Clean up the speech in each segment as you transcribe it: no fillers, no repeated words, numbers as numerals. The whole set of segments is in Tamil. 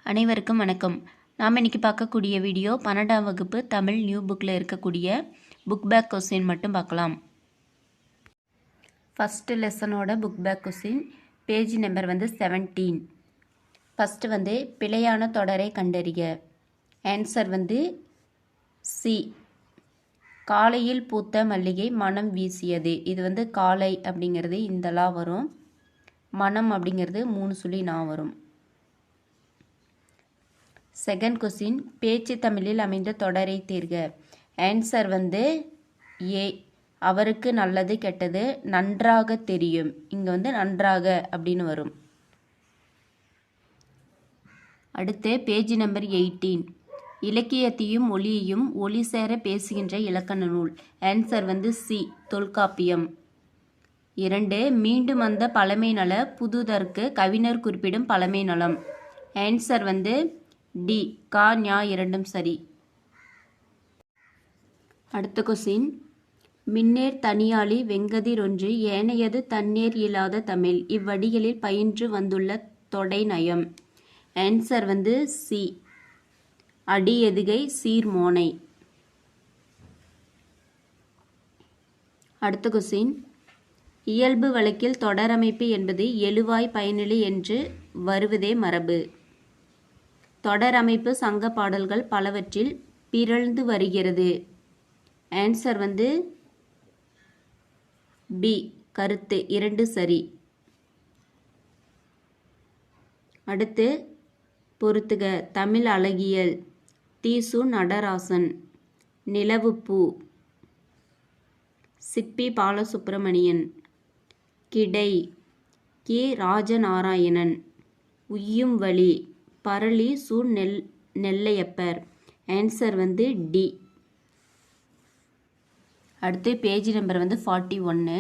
அனைவருக்கும் வணக்கம். நாம் இன்னைக்கு பார்க்கக்கூடிய வீடியோ 12ஆம் வகுப்பு தமிழ் நியூ புக்கில் இருக்கக்கூடிய புக் பேக் கொஸ்டின் மட்டும் பார்க்கலாம். ஃபஸ்ட்டு லெசனோட book back question page number 17. First பிழையான தொடரை கண்டறிக. Answer C. காலையில் பூத்த மல்லிகை மனம் வீசியது. இது காலை அப்படிங்கிறது இந்தலா வரும். மனம் அப்படிங்கிறது 3 சுழி நான் வரும். செகண்ட் கொஸ்டின் பேச்சு தமிழில் அமைந்த தொடரை தீர்க. Answer A. அவருக்கு நல்லது கெட்டது நன்றாக தெரியும். இங்கே நன்றாக அப்படின்னு வரும். அடுத்து பேஜ் நம்பர் 18. இலக்கியத்தையும் ஒளியையும் ஒளி சேர பேசுகின்ற இலக்கண நூல். Answer C. தொல்காப்பியம். 2. மீண்டும் வந்த பழமை நல புதுதற்கு கவிஞர் குறிப்பிடும் பழமை நலம். Answer D. கா ஞா இரண்டும் சரி. அடுத்த கொஸ்டின் மின்னேர் தனியாளி வெங்கதிர் ஒன்று ஏனையது தன்னேர் இல்லாத தமிழ் இவ்வடிகளில் பயின்று வந்துள்ள தொடை நயம். Answer C. அடி எதுகை சீர்மோனை. அடுத்த கொஸ்டின் இயல்பு வழக்கில் தொடரமைப்பு என்பது எழுவாய் பயனிலை என்று வருவதே மரபு. தொடரமைப்பு சங்க பாடல்கள் பலவற்றில் பிறழ்ந்து வருகிறது. Answer B. கருத்து 2 சரி. அடுத்து பொறுத்துக. தமிழ் அழகியல் தீசு நடராசன். நிலவுப்பூ சிப்பி பாலசுப்பிரமணியன். கிடை கி. ராஜநாராயணன். உய்யும் வழி பரளி சு. நெல்லையப்பர். Answer D. அடுத்து பேஜ் நம்பர் 41.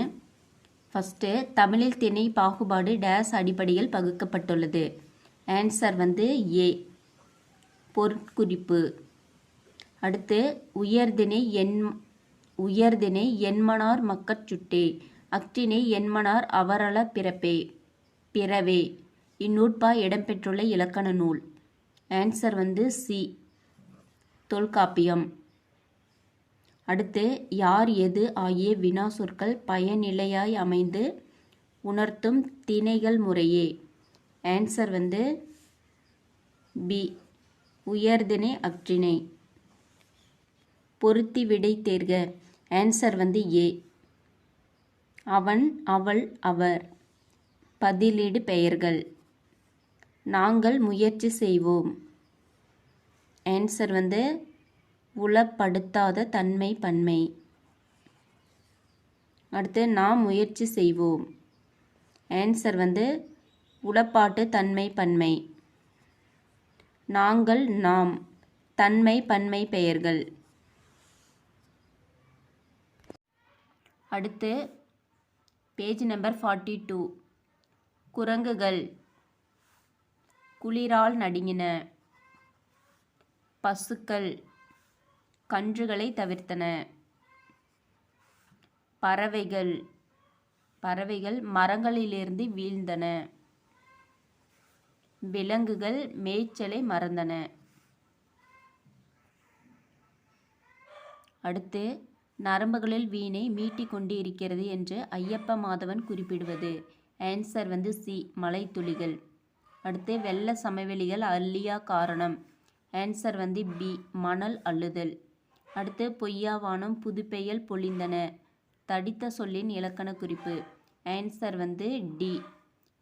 ஃபஸ்ட்டு தமிழில் திணை பாகுபாடு டேஸ் அடிப்படையில் பகுக்கப்பட்டுள்ளது. Answer A. பொருட்குறிப்பு. அடுத்து உயர்திணை என்மனார் மக்கட் சுட்டே அக்திணை என்மனார் அவரள பிறவே இந்நூற்பா இடம்பெற்றுள்ள இலக்கண நூல். Answer C. தொல்காப்பியம். அடுத்து யார் எது ஆகிய வினா சொற்கள் பயனிலையாய் அமைந்து உணர்த்தும் திணைகள் முறையே. Answer B. உயர்திணை அக்திணை. பொருத்தி விடை தேர்க. Answer A. அவன் அவள் அவர். பதிலீடு பெயர்கள். நாங்கள் முயற்சி செய்வோம். ஆன்சர் உளப்படுத்தாத தன்மை பன்மை. அடுத்து நாம் முயற்சி செய்வோம். ஆன்சர் உளப்பாட்டு தன்மை பன்மை. நாங்கள் நாம் தன்மை பன்மை பெயர்கள். அடுத்து பேஜ் நம்பர் 42. குரங்குகள் குளிரால் நடுங்கின. பசுக்கள் கன்றுகளை தவிர்த்தன. பறவைகள் மரங்களிலிருந்து வீழ்ந்தன. விலங்குகள் மேய்ச்சலை மறந்தன. அடுத்து நரம்புகளில் வீணை மீட்டிக் கொண்டு இருக்கிறது என்று ஐயப்ப மாதவன் குறிப்பிடுவது. Answer C. மலைத்துளிகள். அடுத்து வெள்ள சமவெளிகள் அள்ளியா காரணம். Answer B. மணல் அள்ளுதல். அடுத்து பொய்யாவானம் புதுப்பெயல் பொழிந்தன தடித்த சொல்லின் இலக்கண குறிப்பு. Answer D.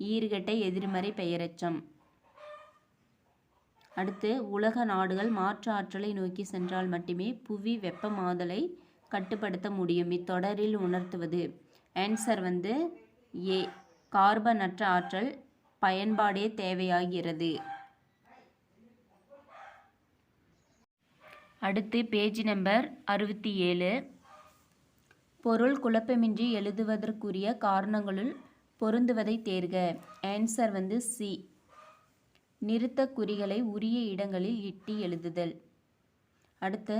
ஈறுகெட்ட எதிர்மறை பெயரெச்சம். அடுத்து உலக நாடுகள் மாற்று ஆற்றலை நோக்கி சென்றால் மட்டுமே புவி வெப்பமாதலை கட்டுப்படுத்த முடியும் இத்தொடரில் உணர்த்துவது. Answer A. கார்பனற்ற ஆற்றல் பயன்பாடே தேவையாகிறது. அடுத்து பேஜ் நம்பர் 67. பொருள் குழப்பமின்றி எழுதுவதற்குரிய காரணங்களுள் பொருந்துவதை தேர்க. Answer C. நிறுத்த குறிகளை உரிய இடங்களில் இட்டு எழுதுதல். அடுத்து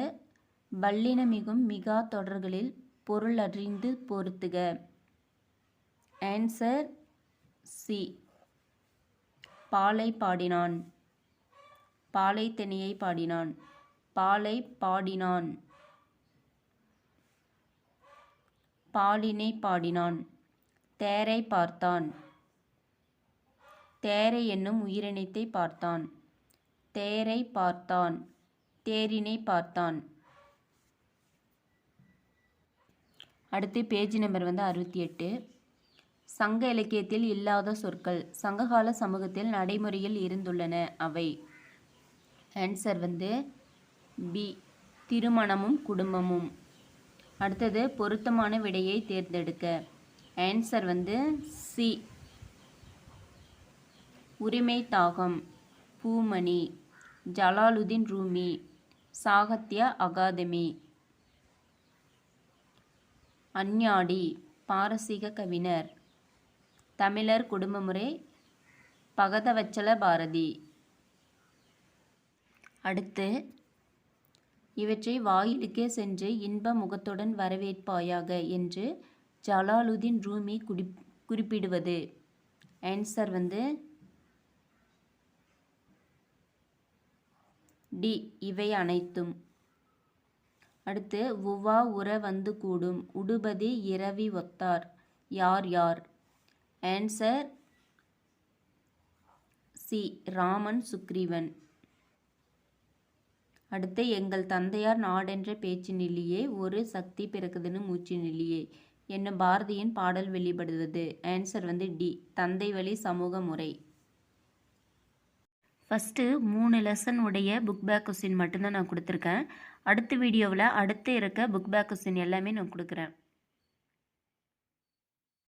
வல்லினமிகும் மிகா தொடர்களில் பொருள் அறிந்து பொருத்துக. Answer C. பாலை பாடினான். பாலை தெனியை பாடினான். பாலை பாடினான். பாலினை பாடினான். தேரை பார்த்தான். தேரை என்னும் உயிரினத்தை பார்த்தான். தேரை பார்த்தான். தேரினை பார்த்தான். அடுத்து பேஜ் நம்பர் 68. சங்க இலக்கியத்தில் இல்லாத சொற்கள் சங்ககால சமூகத்தில் நடைமுறையில் இருந்துள்ளன. அவை. ஆன்சர் பி, திருமணமும் குடும்பமும். அடுத்தது பொருத்தமான விடையை தேர்ந்தெடுக்க. ஆன்சர் சி, உரிமை தாகம், பூமணி, ஜலாலுதீன் ரூமி, சாகித்ய அகாதமி. அஞ்ஞாடி, பாரசீக கவிஞர். தமிழர் குடும்பமுறை, பகதவச்சல பாரதி. அடுத்து இவற்றை வாயிலுக்கே சென்று இன்ப முகத்துடன் வரவேற்பாயாக என்று ஜலாலுதீன் ரூமி குறிப்பிடுவது. ஆன்சர் டி, இவை அனைத்தும். அடுத்து உவா உற வந்து கூடும் உடுபதி இரவி ஒத்தார் யார் யார். Answer C, Raman Sugreevan. அடுத்து எங்கள் தந்தையார் நாடென்ற பேச்சு நிலையே ஒரு சக்தி பிறக்குதுன்னு மூச்சு நிலையே என்னும் பாரதியின் பாடல் வெளிப்படுவது. ஆன்சர் டி, தந்தை வழி சமூக முறை. ஃபஸ்ட்டு 3 லெசன் உடைய புக் பேக் கொஸ்டின் மட்டும்தான் நான் கொடுத்துருக்கேன். அடுத்த வீடியோவில் அடுத்து இருக்க புக் பேக் கொஸ்டின் எல்லாமே நான் கொடுக்குறேன்.